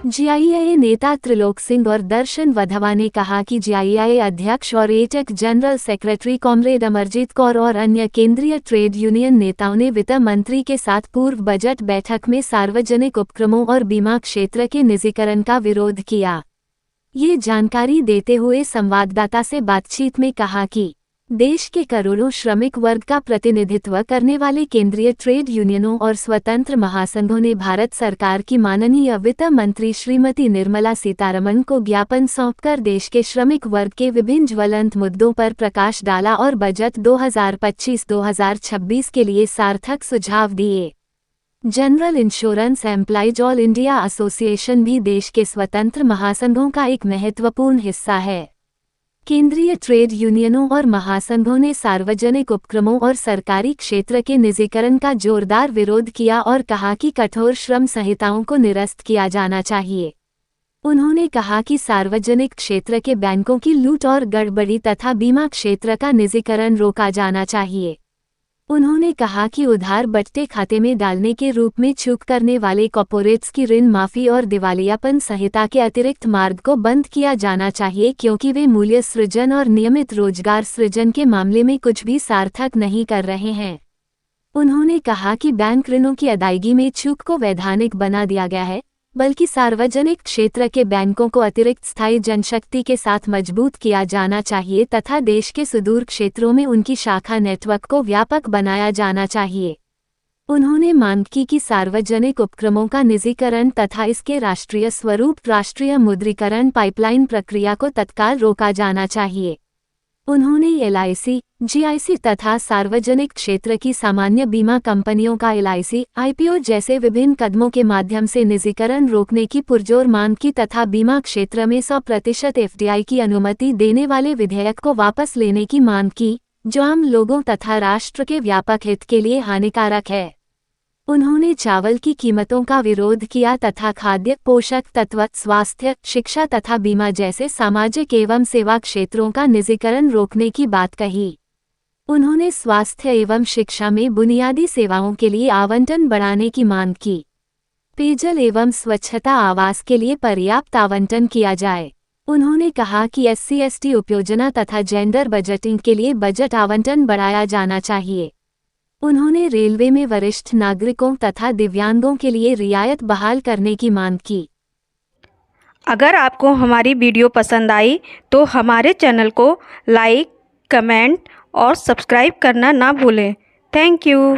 GII नेता त्रिलोक सिंह और दर्शन वधवा ने कहा कि जीआईआई अध्यक्ष और AITUC general secretary comrade Amarjeet Kaur और अन्य केंद्रीय ट्रेड यूनियन नेताओं ने वित्त मंत्री के साथ पूर्व बजट बैठक में सार्वजनिक उपक्रमों और बीमा क्षेत्र के निजीकरण का विरोध किया। ये जानकारी देते हुए संवाददाता से बातचीत में कहा कि देश के करोड़ों श्रमिक वर्ग का प्रतिनिधित्व करने वाले केंद्रीय ट्रेड यूनियनों और स्वतंत्र महासंघों ने भारत सरकार की माननीय वित्त मंत्री श्रीमती निर्मला सीतारमण को ज्ञापन सौंपकर देश के श्रमिक वर्ग के विभिन्न ज्वलंत मुद्दों पर प्रकाश डाला और बजट 2025-2026 के लिए सार्थक सुझाव दिए। General insurance employees all India association भी देश के स्वतंत्र महासंघों का एक महत्वपूर्ण हिस्सा है। केंद्रीय ट्रेड यूनियनों और महासंघों ने सार्वजनिक उपक्रमों और सरकारी क्षेत्र के निजीकरण का जोरदार विरोध किया और कहा कि कठोर श्रम संहिताओं को निरस्त किया जाना चाहिए। उन्होंने कहा कि सार्वजनिक क्षेत्र के बैंकों की लूट और गड़बड़ी तथा बीमा क्षेत्र का निजीकरण रोका जाना चाहिए। उन्होंने कहा कि उधार बट्टे खाते में डालने के रूप में चूक करने वाले कॉर्पोरेट्स की ऋण माफी और दिवालियापन संहिता के अतिरिक्त मार्ग को बंद किया जाना चाहिए, क्योंकि वे मूल्य सृजन और नियमित रोजगार सृजन के मामले में कुछ भी सार्थक नहीं कर रहे हैं। उन्होंने कहा कि बैंक ऋणों की अदायगी में चूक को वैधानिक बना दिया गया है, बल्कि सार्वजनिक क्षेत्र के बैंकों को अतिरिक्त स्थायी जनशक्ति के साथ मजबूत किया जाना चाहिए तथा देश के सुदूर क्षेत्रों में उनकी शाखा नेटवर्क को व्यापक बनाया जाना चाहिए। उन्होंने मांग की कि सार्वजनिक उपक्रमों का निजीकरण तथा इसके राष्ट्रीय स्वरूप राष्ट्रीय मुद्रीकरण पाइपलाइन प्रक्रिया को तत्काल रोका जाना चाहिए। उन्होंने एलआईसी, जीआईसी तथा सार्वजनिक क्षेत्र की सामान्य बीमा कंपनियों का एलआईसी, आईपीओ जैसे विभिन्न कदमों के माध्यम से निजीकरण रोकने की पुरजोर मांग की तथा बीमा क्षेत्र में 100% एफडीआई की अनुमति देने वाले विधेयक को वापस लेने की मांग की, जो आम लोगों तथा राष्ट्र के व्यापक हित के लिए हानिकारक है। उन्होंने चावल की कीमतों का विरोध किया तथा खाद्य, पोषक तत्व, स्वास्थ्य, शिक्षा तथा बीमा जैसे सामाजिक एवं सेवा क्षेत्रों का निजीकरण रोकने की बात कही। उन्होंने स्वास्थ्य एवं शिक्षा में बुनियादी सेवाओं के लिए आवंटन बढ़ाने की मांग की। पेयजल एवं स्वच्छता आवास के लिए पर्याप्त आवंटन किया जाए। उन्होंने कहा कि SC/ST उपयोजना तथा जेंडर बजटिंग के लिए बजट आवंटन बढ़ाया जाना चाहिए। उन्होंने रेलवे में वरिष्ठ नागरिकों तथा दिव्यांगों के लिए रियायत बहाल करने की मांग की। अगर आपको हमारी वीडियो पसंद आई तो हमारे चैनल को लाइक, कमेंट और सब्सक्राइब करना ना भूलें। Thank you.